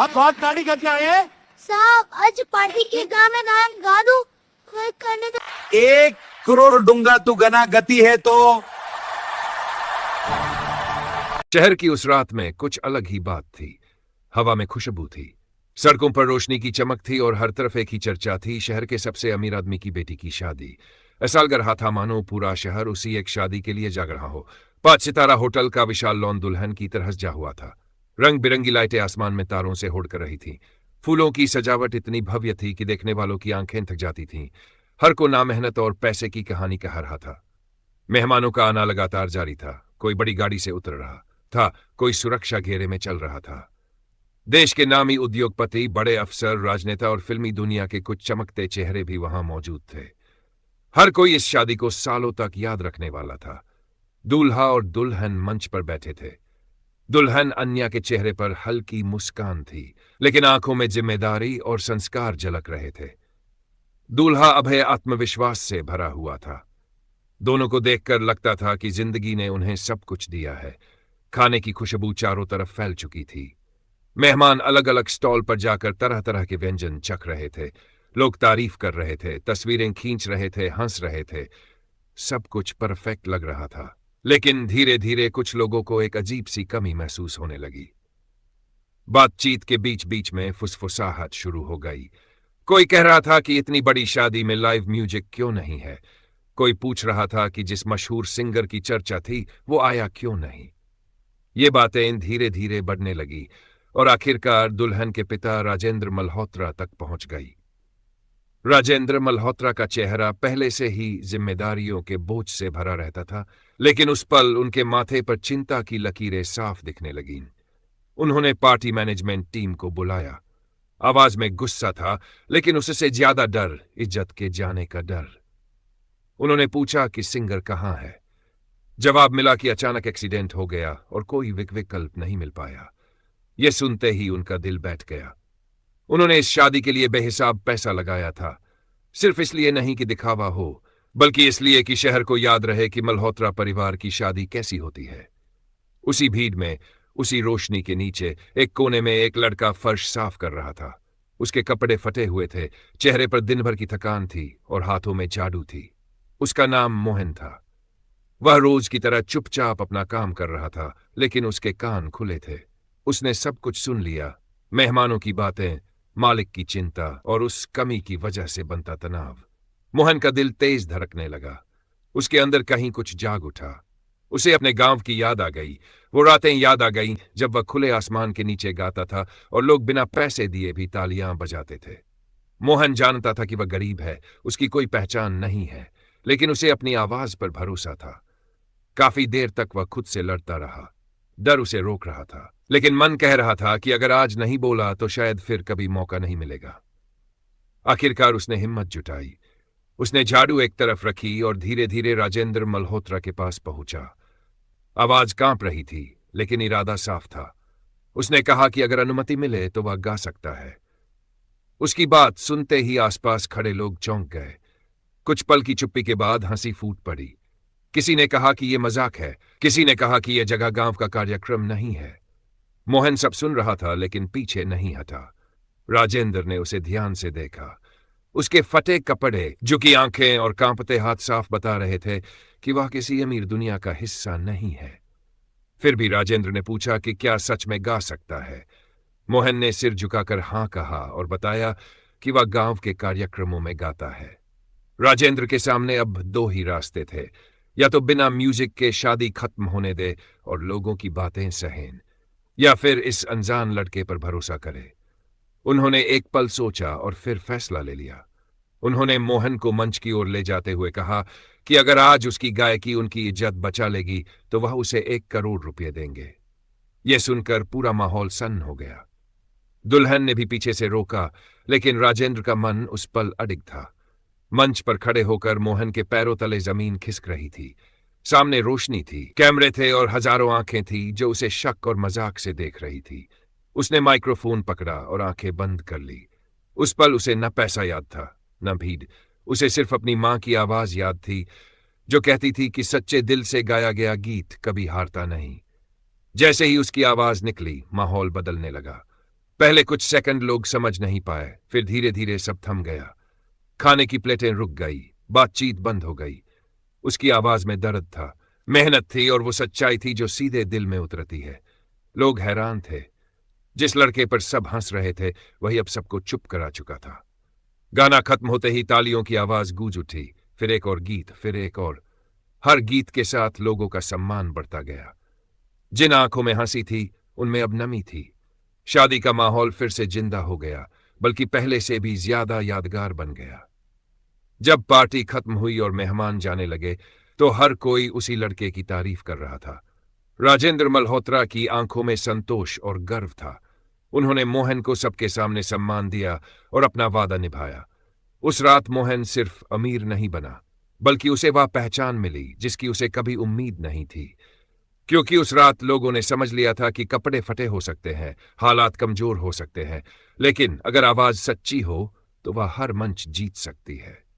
अब बहुत गाड़ी करके आए हैं। साहब आज पार्टी के गाँव में गायन गा दो करने दो। 1 करोड़ दूंगा तू गना गति है तो। शहर की उस रात में कुछ अलग ही बात थी। हवा में खुशबू थी, सड़कों पर रोशनी की चमक थी और हर तरफ एक ही चर्चा थी, शहर के सबसे अमीर आदमी की बेटी की शादी। ऐसा लग रहा था मानो पूरा शहर उसी एक शादी के लिए जाग रहा हो। 5 सितारा होटल का विशाल लॉन दुल्हन की तरह सजा हुआ था। रंग बिरंगी लाइटें आसमान में तारों से होड़ कर रही थीं। फूलों की सजावट इतनी भव्य थी कि देखने वालों की आंखें थक जाती थीं। हर को नामेहनत और पैसे की कहानी कह रहा था। मेहमानों का आना लगातार जारी था। कोई बड़ी गाड़ी से उतर रहा था, कोई सुरक्षा घेरे में चल रहा था। देश के नामी उद्योगपति, बड़े अफसर, राजनेता और फिल्मी दुनिया के कुछ चमकते चेहरे भी वहां मौजूद थे। हर कोई इस शादी को सालों तक याद रखने वाला था। दूल्हा और दुल्हन मंच पर बैठे थे। दुल्हन अन्या के चेहरे पर हल्की मुस्कान थी, लेकिन आंखों में जिम्मेदारी और संस्कार झलक रहे थे। दूल्हा अभय आत्मविश्वास से भरा हुआ था। दोनों को देखकर लगता था कि जिंदगी ने उन्हें सब कुछ दिया है। खाने की खुशबू चारों तरफ फैल चुकी थी। मेहमान अलग अलग स्टॉल पर जाकर तरह तरह के व्यंजन चख रहे थे। लोग तारीफ कर रहे थे, तस्वीरें खींच रहे थे, हंस रहे थे। सब कुछ परफेक्ट लग रहा था, लेकिन धीरे धीरे कुछ लोगों को एक अजीब सी कमी महसूस होने लगी। बातचीत के बीच बीच में फुसफुसाहट शुरू हो गई। कोई कह रहा था कि इतनी बड़ी शादी में लाइव म्यूजिक क्यों नहीं है। कोई पूछ रहा था कि जिस मशहूर सिंगर की चर्चा थी वो आया क्यों नहीं। ये बातें धीरे धीरे बढ़ने लगी और आखिरकार दुल्हन के पिता राजेंद्र मल्होत्रा तक पहुंच गई। राजेंद्र मल्होत्रा का चेहरा पहले से ही जिम्मेदारियों के बोझ से भरा रहता था, लेकिन उस पल उनके माथे पर चिंता की लकीरें साफ दिखने लगीं। उन्होंने पार्टी मैनेजमेंट टीम को बुलाया। आवाज में गुस्सा था, लेकिन उससे ज्यादा डर, इज्जत के जाने का डर। उन्होंने पूछा कि सिंगर कहाँ है। जवाब मिला कि अचानक एक्सीडेंट हो गया और कोई विकल्प नहीं मिल पाया। यह सुनते ही उनका दिल बैठ गया। उन्होंने इस शादी के लिए बेहिसाब पैसा लगाया था, सिर्फ इसलिए नहीं कि दिखावा हो, बल्कि इसलिए कि शहर को याद रहे कि मल्होत्रा परिवार की शादी कैसी होती है। उसी भीड़ में, उसी रोशनी के नीचे एक कोने में एक लड़का फर्श साफ कर रहा था। उसके कपड़े फटे हुए थे, चेहरे पर दिन भर की थकान थी और हाथों में जादू थी। उसका नाम मोहन था। वह रोज की तरह चुपचाप अपना काम कर रहा था, लेकिन उसके कान खुले थे। उसने सब कुछ सुन लिया, मेहमानों की बातें, मालिक की चिंता और उस कमी की वजह से बनता तनाव। मोहन का दिल तेज धड़कने लगा। उसके अंदर कहीं कुछ जाग उठा। उसे अपने गांव की याद आ गई। वो रातें याद आ गईं जब वह खुले आसमान के नीचे गाता था और लोग बिना पैसे दिए भी तालियां बजाते थे। मोहन जानता था कि वह गरीब है, उसकी कोई पहचान नहीं है, लेकिन उसे अपनी आवाज पर भरोसा था। काफी देर तक वह खुद से लड़ता रहा। डर उसे रोक रहा था, लेकिन मन कह रहा था कि अगर आज नहीं बोला तो शायद फिर कभी मौका नहीं मिलेगा। आखिरकार उसने हिम्मत जुटाई। उसने झाड़ू एक तरफ रखी और धीरे धीरे राजेंद्र मल्होत्रा के पास पहुंचा। आवाज कांप रही थी, लेकिन इरादा साफ था। उसने कहा कि अगर अनुमति मिले तो वह गा सकता है। उसकी बात सुनते ही आसपास खड़े लोग चौंक गए। कुछ पल की चुप्पी के बाद हंसी फूट पड़ी। किसी ने कहा कि यह मजाक है, किसी ने कहा कि यह जगह गांव का कार्यक्रम नहीं है। मोहन सब सुन रहा था, लेकिन पीछे नहीं हटा। राजेंद्र ने उसे ध्यान से देखा। उसके फटे कपड़े, झुकी आंखें और कांपते हाथ साफ बता रहे थे कि वह किसी अमीर दुनिया का हिस्सा नहीं है। फिर भी राजेंद्र ने पूछा कि क्या सच में गा सकता है। मोहन ने सिर झुकाकर हां कहा और बताया कि वह गांव के कार्यक्रमों में गाता है। राजेंद्र के सामने अब 2 ही रास्ते थे, या तो बिना म्यूजिक के शादी खत्म होने दे और लोगों की बातें सहें, या फिर इस अनजान लड़के पर भरोसा करे। उन्होंने एक पल सोचा और फिर फैसला ले लिया। उन्होंने मोहन को मंच की ओर ले जाते हुए कहा कि अगर आज उसकी गायकी उनकी इज्जत बचा लेगी तो वह उसे 1 करोड़ रुपए देंगे। यह सुनकर पूरा माहौल सन्न हो गया। दुल्हन ने भी पीछे से रोका, लेकिन राजेंद्र का मन उस पल अडिग था। मंच पर खड़े होकर मोहन के पैरों तले जमीन खिसक रही थी। सामने रोशनी थी, कैमरे थे और हजारों आंखें थी जो उसे शक और मजाक से देख रही थी। उसने माइक्रोफोन पकड़ा और आंखें बंद कर ली। उस पल उसे न पैसा याद था, न भीड़। उसे सिर्फ अपनी मां की आवाज याद थी, जो कहती थी कि सच्चे दिल से गाया गया गीत कभी हारता नहीं। जैसे ही उसकी आवाज निकली, माहौल बदलने लगा। पहले कुछ सेकंड लोग समझ नहीं पाए, फिर धीरे धीरे सब थम गया। खाने की प्लेटें रुक गई, बातचीत बंद हो गई। उसकी आवाज में दर्द था, मेहनत थी और वो सच्चाई थी जो सीधे दिल में उतरती है। लोग हैरान थे। जिस लड़के पर सब हंस रहे थे वही अब सबको चुप करा चुका था। गाना खत्म होते ही तालियों की आवाज गूंज उठी, फिर एक और गीत, फिर एक और। हर गीत के साथ लोगों का सम्मान बढ़ता गया। जिन आंखों में हंसी थी उनमें अब नमी थी। शादी का माहौल फिर से जिंदा हो गया, बल्कि पहले से भी ज्यादा यादगार बन गया। जब पार्टी खत्म हुई और मेहमान जाने लगे तो हर कोई उसी लड़के की तारीफ कर रहा था। राजेंद्र मल्होत्रा की आंखों में संतोष और गर्व था। उन्होंने मोहन को सबके सामने सम्मान दिया और अपना वादा निभाया। उस रात मोहन सिर्फ अमीर नहीं बना, बल्कि उसे वह पहचान मिली जिसकी उसे कभी उम्मीद नहीं थी। क्योंकि उस रात लोगों ने समझ लिया था कि कपड़े फटे हो सकते हैं, हालात कमजोर हो सकते हैं, लेकिन अगर आवाज सच्ची हो तो वह हर मंच जीत सकती है।